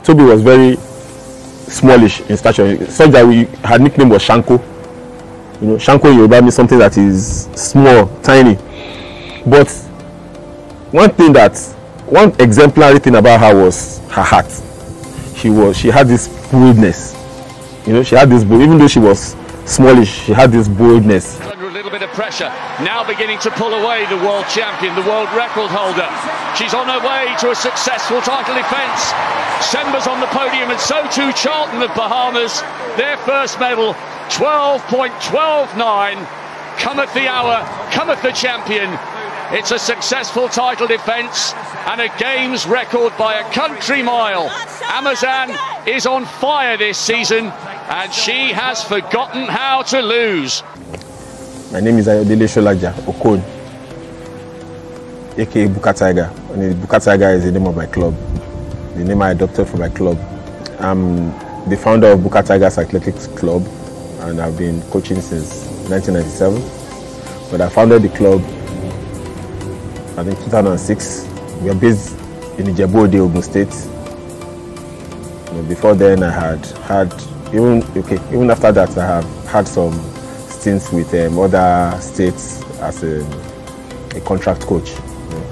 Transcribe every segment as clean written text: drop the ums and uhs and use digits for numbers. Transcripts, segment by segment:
Tobi was very smallish in stature, such that her nickname was Shanko. You know, Shanko in Yoruba means something that is small, tiny. But one exemplary thing about her was her heart. She had this boldness. You know, she had this bold, even though she was smallish, she had this boldness. Under a little bit of pressure, now beginning to pull away the world champion, the world record holder. She's on her way to a successful title defence. Semba's on the podium, and so too Charlton of Bahamas. Their first medal, 12.129. Cometh the hour, cometh the champion. It's a successful title defence and a games record by a country mile. Amusan is on fire this season, and she has forgotten how to lose. My name is Ayodele Solaja, Okon, aka Buka Tiger. And Buka Tiger is the name of my club, the name I adopted for my club. I'm the founder of Buka Tigers Athletic Club, and I've been coaching since 1997. But I founded the club, I think, 2006. We are based in Ijebu-Ode, Ogun State. You know, before then, I had even after that, I have had some stints with other states as a contract coach. You know.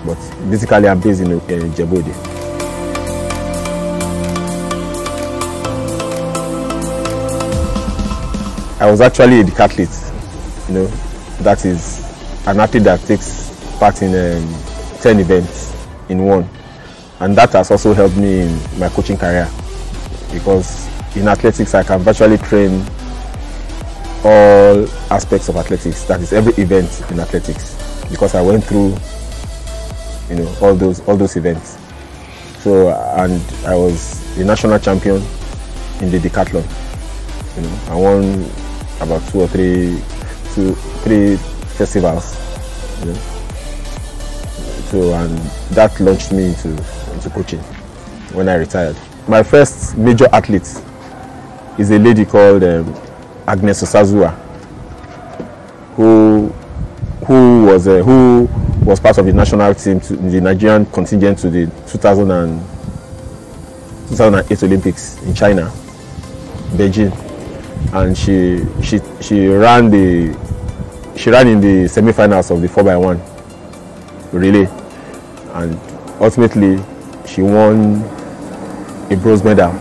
But basically, I'm based in Ijebu-Ode. I was actually a decathlete. You know, that is an athlete that takes part in 10 events in one, and that has also helped me in my coaching career, because in athletics I can virtually train all aspects of athletics, that is every event in athletics, because I went through, you know, all those events. So, and I was a national champion in the decathlon. You know, I won about three festivals. You know. So, and that launched me into coaching when I retired. My first major athlete is a lady called Agnes Osazua, who was part of the national team, the Nigerian contingent to the 2008 Olympics in China, Beijing, and she ran in the semi-finals of the 4x1 relay, and ultimately she won a bronze medal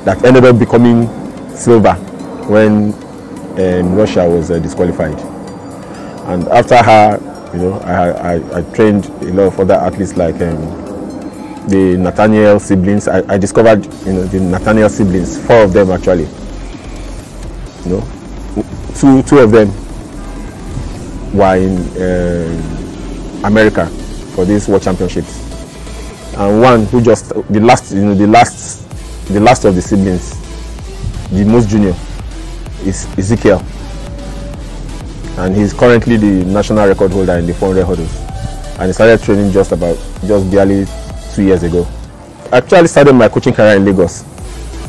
that ended up becoming silver when Russia was disqualified. And after her, you know, I trained a lot of other athletes like the Nathaniel siblings. I discovered, you know, the Nathaniel siblings, 4 of them actually. You know, two of them were in America for these World Championships, and one who just the last of the siblings, the most junior, is Ezekiel, and he's currently the national record holder in the 400 hurdles, and he started training just barely 2 years ago. I actually started my coaching career in Lagos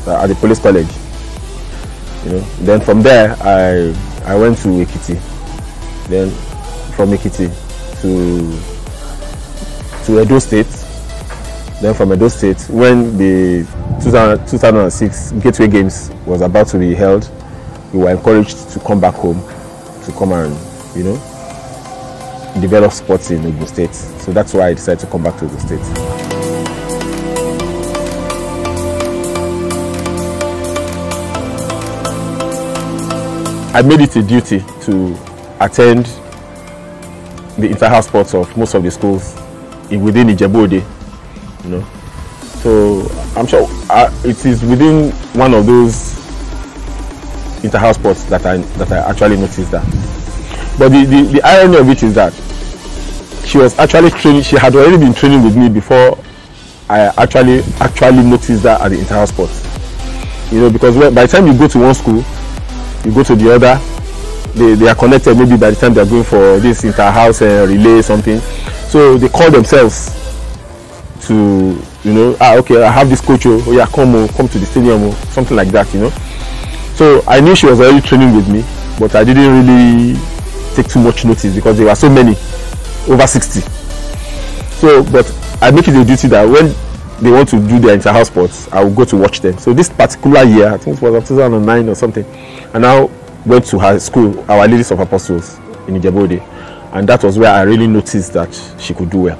at the police college. You know, then from there I went to Ekiti, then from Ekiti to Edo State, then from Edo State, when the 2006 Gateway Games was about to be held, we were encouraged to come back home, to come and, you know, develop sports in Ogun State. So that's why I decided to come back to Ogun State. I made it a duty to attend the inter-house sports of most of the schools within Ijebu-Ode, you know. So I'm sure it is within one of those inter-house sports that I actually noticed that. But the irony of it is that she was actually training. She had already been training with me before I actually noticed that at the inter-house sports. You know, because by the time you go to one school, you go to the other, they are connected. Maybe by the time they are going for this inter-house relay something, so they call themselves to, you know, okay, I have this coach, oh yeah, come to the stadium, or something like that, you know. So I knew she was already training with me, but I didn't really take too much notice because there were so many, over 60. So, but I make it a duty that when they want to do their inter-house sports, I will go to watch them. So this particular year, I think it was 2009 or something, I now went to her school, Our Ladies of Apostles in Ijebu-Ode, and that was where I really noticed that she could do well,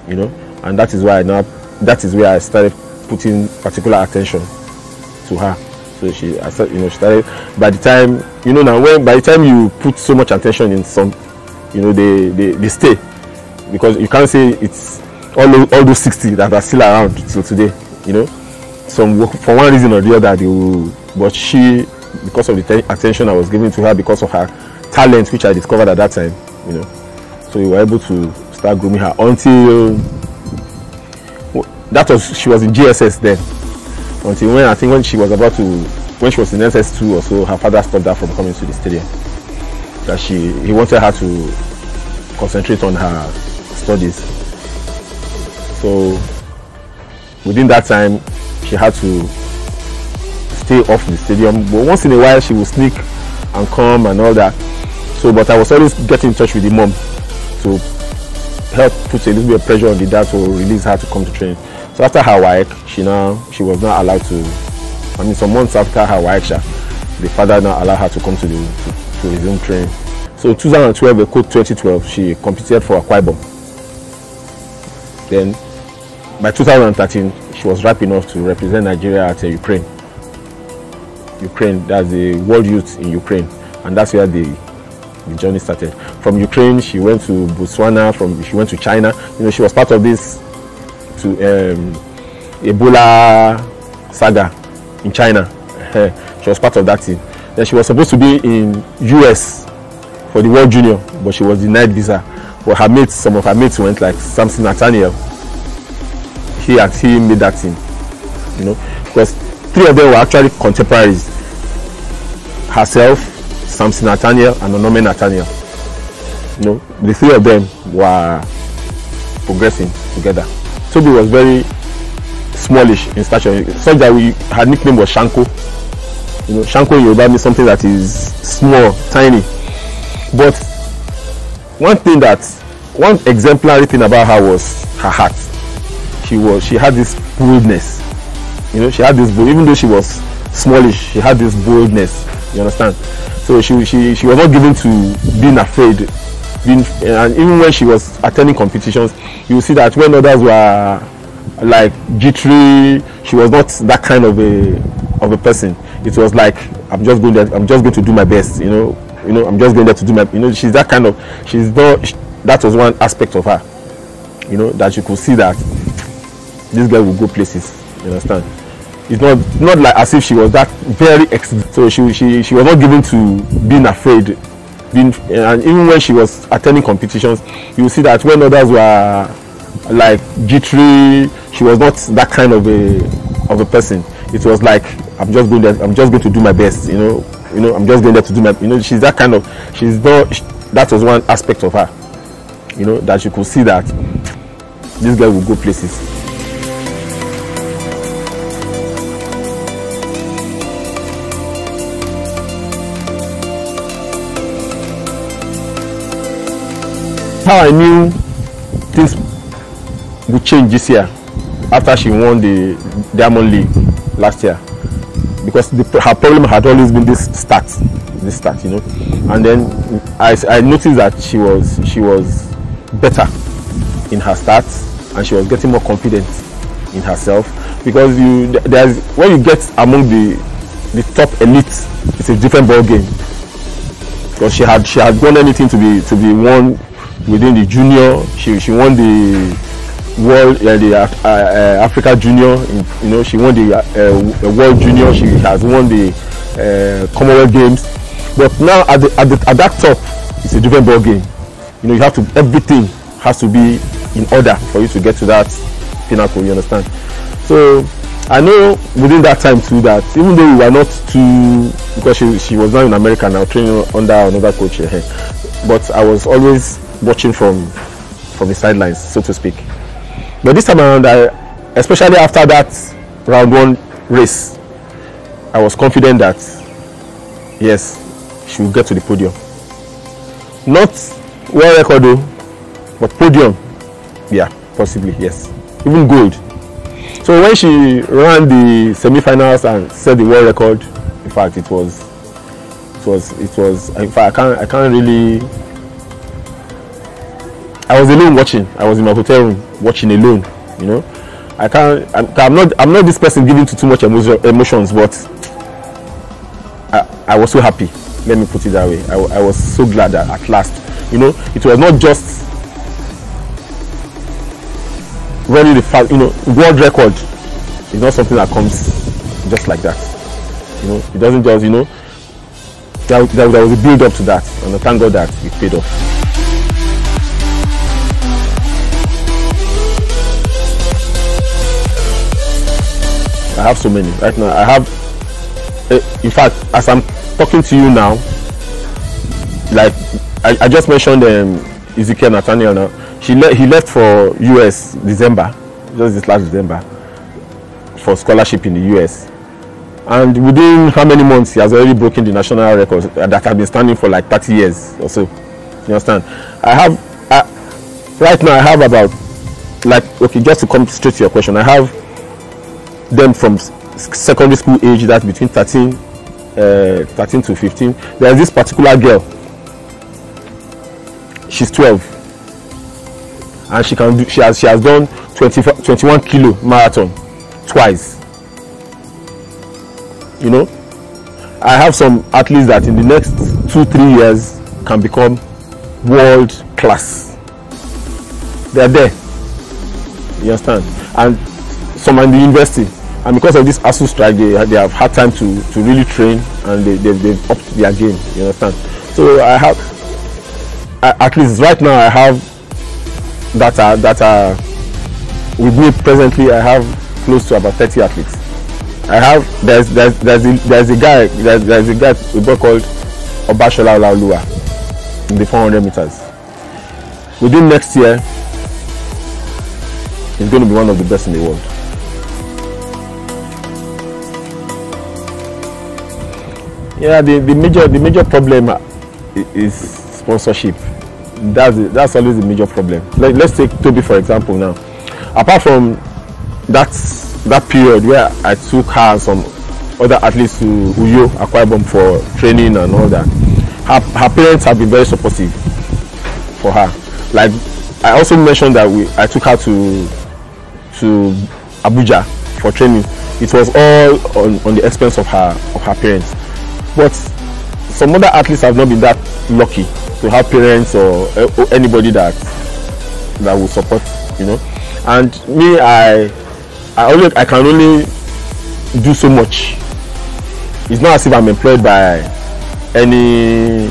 you know, and that is where I started putting particular attention to her. So she started, by the time, you know, now by the time you put so much attention in some, you know, they stay, because you can't say it's all those 60 that are still around till today, you know. Some, for one reason or the other, they will, but she, because of the attention I was giving to her, because of her talent which I discovered at that time, you know, so we were able to start grooming her until she was in GSS then, until when she was in SS2 or so, her father stopped her from coming to the stadium, that he wanted her to concentrate on her studies. So within that time she had to stay off the stadium, but once in a while she would sneak and come and all that. So, but I was always getting in touch with the mom to help put a little bit of pressure on the dad to release her to come to training. So after her WAEC, she was not allowed to, I mean some months after her WAEC, the father now allowed her to come to resume training. So 2012, the code 2012, she competed for Akwa Ibom. Then by 2013, she was ripe enough to represent Nigeria at Ukraine. That's the World Youth in Ukraine, and that's where the journey started. From Ukraine, she went to Botswana. She went to China. You know, she was part of this Ebola saga in China. She was part of that team. Then she was supposed to be in US for the World Junior, but she was denied visa. But some of her mates went, like Samson Nathaniel. He made that team, you know, because 3 of them were actually contemporaries. Herself, Samson Nathaniel, and Onome Nathaniel. You know, the 3 of them were progressing together. Tobi was very smallish in stature, such that her nickname was Shanko. You know, Shanko in Yoruba means something that is small, tiny. But one exemplary thing about her was her heart. She had this boldness. You know, she had this bold, even though she was smallish, she had this boldness. You understand? So she was not given to being afraid. And even when she was attending competitions, you see that when others were like jittery, she was not that kind of a person. It was like, I'm just going to do my best. You know, I'm just going there to do my. You know, she's that kind of. She's not. That was one aspect of her. You know, that you could see that this girl will go places. You understand? It's not like as if she was that very so she was not given to being afraid. And even when she was attending competitions, you see that when others were like jittery, she was not that kind of a person. It was like, I'm just going to do my best. You know, I'm just going there to do my. You know, she's that kind of. She's not. That was one aspect of her. You know, that you could see that this girl will go places. How I knew things would change this year after she won the Diamond League last year, because her problem had always been this start, you know. And then I noticed that she was better in her stats, and she was getting more confident in herself, because when you get among the top elite, it's a different ball game, because she had won anything to be won within the junior. She won the world, the Africa Junior. You know, she won the World Junior. She has won the Commonwealth Games. But now at that top, it's a different ball game. You know, everything has to be in order for you to get to that pinnacle. You understand? So I know within that time too that even though we were not too, because she was now in America now training under another coach here, but I was always watching from the sidelines, so to speak. But this time around, especially after that round 1 race, I was confident that yes, she will get to the podium. Not world record though, but podium, yeah, possibly, yes. Even gold, So when she ran the semi-finals and set the world record, in fact, it was. In fact, I can't really. I was alone watching. I was in my hotel room watching alone. You know, I'm not this person giving to too much emotions, but I was so happy. Let me put it that way. I was so glad that at last, you know, it was not just running the fact, you know, world record is not something that comes just like that. You know, it doesn't just, you know, there was a build up to that, and I thank God that it paid off. I have so many right now. I have, in fact, as I'm talking to you now, like I just mentioned Ezekiel Nathaniel now. He left for US December, just this last December, for scholarship in the US. And within how many months he has already broken the national record that have been standing for like 30 years or so. You understand? Right now I have about, like, okay, just to come straight to your question, I have them from secondary school age, that's between 13 to 15. There's this particular girl, she's 12, and she has done 21 kilo marathon twice. You know, I have some athletes that in the next 2-3 years can become world class. They're there. You understand? And some are in the university, and because of this ASU strike, they have had time to really train, and they've upped their game. You understand? So I have, at least right now, I have that are with me presently. I have close to about 30 athletes. I have there's a guy, a boy called Obashola Olaoluwa in the 400 meters. Within next year, he's going to be one of the best in the world. Yeah, the major problem is sponsorship. That's always the major problem. Let's take Tobi for example now. Apart from that period where I took her and some other athletes to Uyo, Akwa Ibom for training and all that, her parents have been very supportive for her. Like I also mentioned that I took her to Abuja for training. It was all on the expense of her parents. But some other athletes have not been that lucky to have parents or anybody that will support, you know. And me, I can only do so much. It's not as if I'm employed by any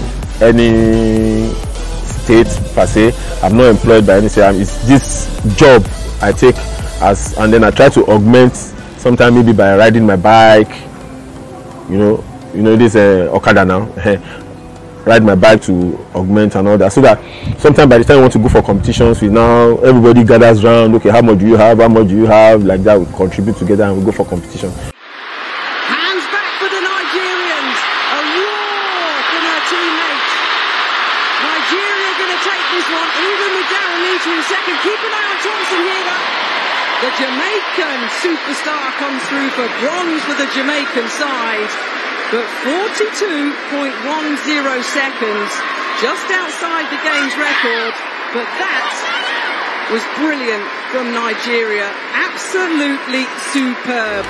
state per se. I'm not employed by any state. It's this job I take and then I try to augment. Sometimes maybe by riding my bike, you know this Okada now. Ride my bike to augment and all that, so that sometimes by the time we want to go for competitions, everybody gathers around. Okay, how much do you have? How much do you have? Like that, we contribute together and we go for competition. Hands back for the Nigerians. A roar from her teammates. Nigeria going to take this one, even with Darren Leach in second. Keep an eye on Thompson here. The Jamaican superstar comes through for bronze for the Jamaican side. But 42.10 seconds, just outside the game's record. But that was brilliant from Nigeria. Absolutely superb.